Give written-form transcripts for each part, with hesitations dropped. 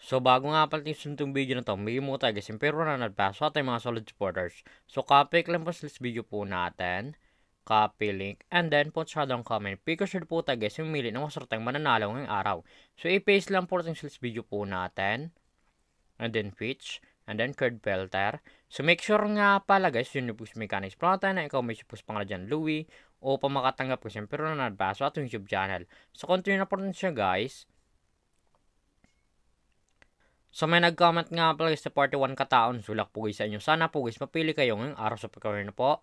So bago nga pala itong video na to, bigyan mo tayo guys, pero na pa sa ating mga solid supporters. So copy lang po sa video po natin. Copy link. And then po sa down comment. Because sure po tayo guys, umili ng masartang mananalo ngayong araw. So i-paste lang po sa video po natin. And then pitch. And then card filter. So make sure nga pala guys, yun yung push mechanics po natin na ikaw may push pang dyan Louie. O pa makatanggap ko siyempre na pa sa ating YouTube channel. So continue na po rin siya guys. So may nag-comment nga pala sa 41 kataon. Sulak po guys sa inyo. Sana po guys mapili kayo ngayong araw sa pagkawin na po.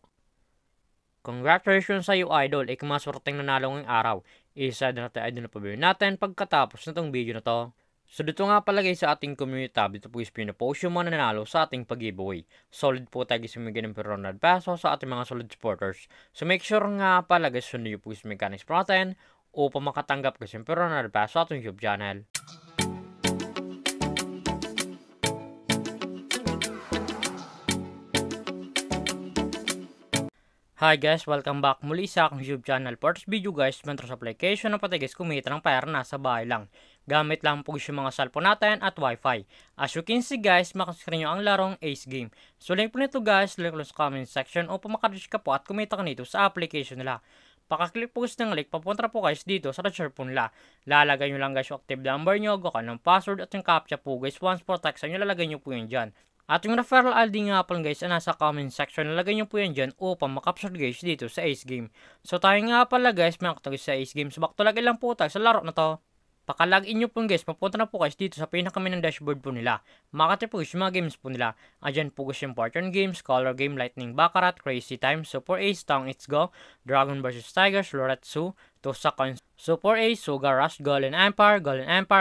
Congratulations sa iyo idol. Ikamaswerteng nanalo ngayong araw. Isa na natin idol na pabili natin pagkatapos na tong video na to. So dito nga pala guys sa ating community tab. Dito po guys pinapost yung mga nanalo sa ating pag-giveaway. Solid po tayo guys sumigay ng $100 sa ating mga solid supporters. So make sure nga pala guys sundin nyo po guys mechanics po natin. Upang makatanggap guys yung $100 sa ating YouTube channel. Hi guys, welcome back muli sa aking YouTube channel. For this video guys, mentros application na pati guys kumita ng pera nasa bahay lang. Gamit lang po yung mga cellphone natin at wifi. As you can see guys, makascreen nyo ang larong Ace Game. So link po nito guys, link lang sa comment section o makaregister ka po at kumita ka nito sa application nila. Pakaklik po guys ng link, papunta po guys dito sa register po nila. Lalagay nyo lang guys yung active number nyo, gawa ng password at yung captcha po guys. Once po text nyo, lalagay nyo po yun dyan. At yung referral ID nga pala guys, nasa comment section, nalagay nyo po yan dyan upang makapsure guys dito sa Ace Game. So tayo nga pala guys, makakatagay sa Ace Game. So back to lagi lang po tayo sa laro na to. Pakalagin nyo po guys, mapunta na po guys dito sa pinakaminang dashboard po nila. Makati po guys yung mga games po nila. Andyan po guys yung Fortune Games, Color Game, Lightning Baccarat, Crazy Time, Super Ace, Tong It's Go, Dragon vs Tigers, Roulette Zoo, Tosa Coins, Super Ace, Sugar Rush, Golden Empire,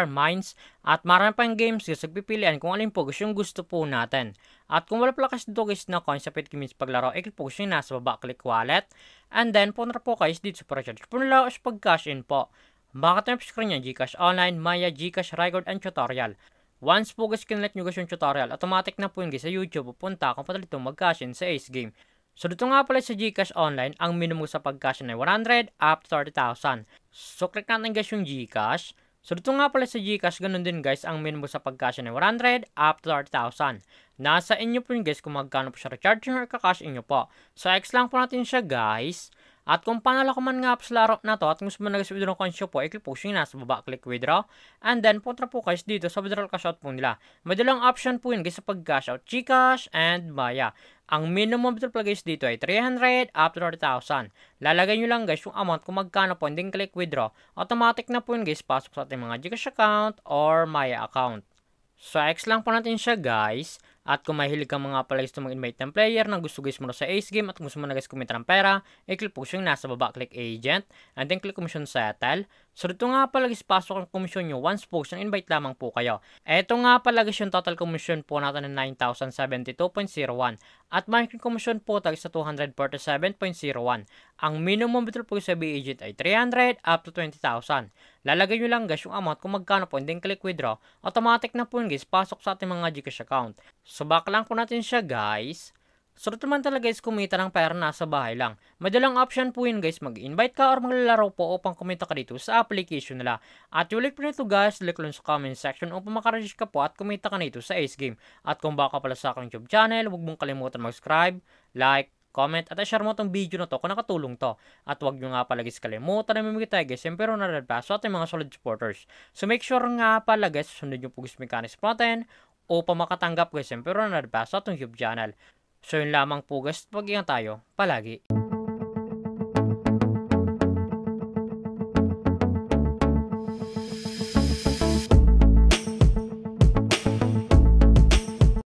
Mines, at marami pang games guys, nagpipilian kung alin po guys yung gusto po natin. At kung wala pala kasi dito guys na coins sa pit games paglaro, i-click po guys yung nasa baba, click wallet, and then punta po guys dito sa recharge. Punala is pag cash in po. Bakit na screen niya, Gcash Online, Maya, Gcash, Record, and Tutorial. Once po guys kinelect nyo guys yung tutorial, automatic na po yun guys sa YouTube, pupunta kung pala dito mag-cash in sa Ace Game. So dito nga pala sa Gcash Online, ang minimum sa pag-cash in ay 100 up to 30,000. So click natin guys yung Gcash. So dito nga pala sa Gcash, ganun din guys, ang minimum sa pag-cash in ay 100 up to 30,000. Nasa inyo po yun guys kung magkano po siya recharge or kakash inyo po. So X lang po natin siya guys. At kung panalo ka man nga sa laro na to at kung gusto mo nag-withdraw ng coins po, i-click po siya nasa baba, click withdraw. And then punta po guys dito sa withdrawal cash out po nila. May dalang option po yun guys sa pag-cash out, Gcash and Maya. Ang minimum withdrawal guys dito ay 300 up to 30,000. Lalagay nyo lang guys yung amount kung magkano po, and then click withdraw. Automatic na po yun guys, pasok sa ating mga Gcash account or Maya account. So X lang po natin siya guys. At kung mahilig ka mga pala gusto mag-invite ng player na gusto guys mo sa Ace Game at gusto mo na guys kumita ng pera, i-click po siya nasa baba, click agent, and then click commission settle. So dito nga pala guys, pasok ang commission nyo once po siya invite lamang po kayo. Eto nga pala guys yung total commission po natin ng 9,072.01 at marketing commission po tayo sa 247.01. Ang minimum withdrawal po sa B-agent ay 300 up to 20,000. Lalagay nyo lang guys yung amount kung magkano po, and then click withdraw. Automatic na po yun guys, pasok sa ating mga Gcash account. So back lang po natin siya guys. So dito man talaga guys kumita ng pera nasa bahay lang. Madalang option po yun guys, mag-invite ka or maglalaro po upang kumita ka dito sa application nila. At yung link po nito guys, link lang sa comment section upang makaregister ka po at kumita ka nito sa Ace Game. At kung baka pala sa aking YouTube channel, huwag mong kalimutan mag-subscribe, like, comment, at share mo itong video na to kung nakatulong to. At huwag nyo nga pala guys kalimutan na mamigay tayo guys, siyempre na sa ating mga solid supporters. So make sure nga pala guys, sundin nyo po guys mechanics natin upang makatanggap guys, siyempre na sa ating YouTube channel. So yun lamang po guys, pag-ingat tayo palagi.